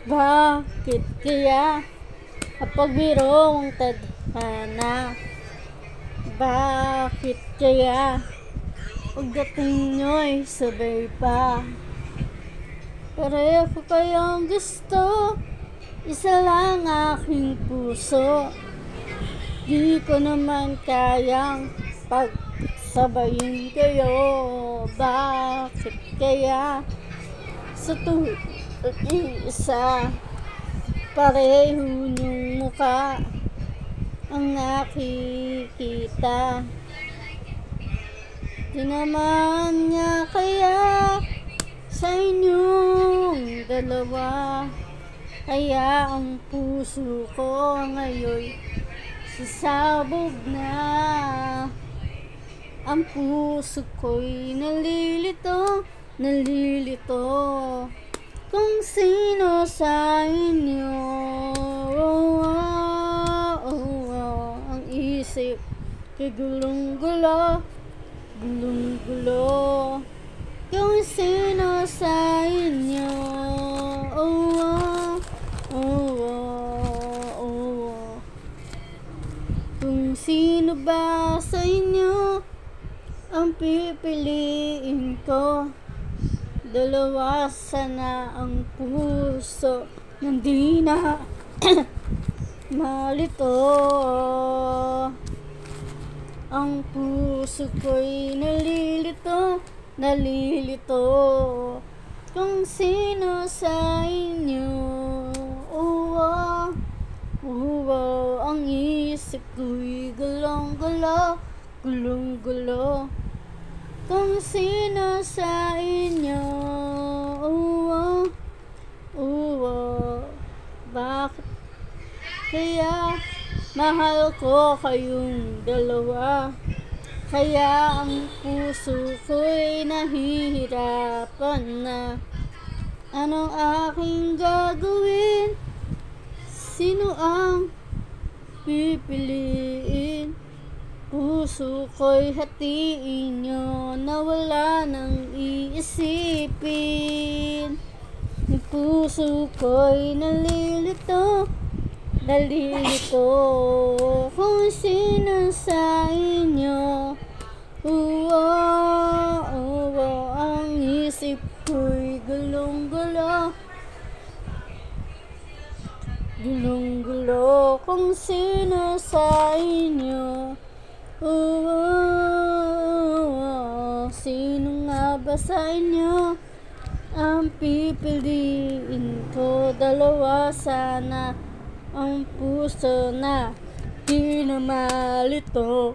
Bakit kaya kapag birong tadhana? Bakit kaya pagdating nyo'y sabay pa? Pareho kayang gusto, isa lang aking puso. Di ko naman kayang pagsabayin kayo. Bakit kaya sa tuwing isa pareho niyong muka ang nakikita? Di naman nga kaya sa inyong dalawa, kaya ang puso ko ngayon sasabog na. Ang puso ko'y nalilito kung sino sa inyo. Ang isip ko'y gulong-gulo kung sino sa inyo. Kung sino ba sa inyo ang pipiliin ko? Dalawa sana ang puso hindi na malito. Ang puso ko'y nalilito kung sino sa inyo. Ang isip ko'y gulong-gulo kung sino sa inyo. Bakit kaya mahal ko kayong dalawa? Kaya ang puso ko'y nahihirapan na. Anong aking gagawin? Sino ang pipiliin? Puso ko'y hatiin nyo na wala nang iisipin. Yung puso ko'y nalilito kung sino sa inyo. Ang isip ko'y gulong-gulo kung sino sa inyo. Sino nga ba sa inyo ang pipiliin ko? Dalawa sana ang puso na di na malito.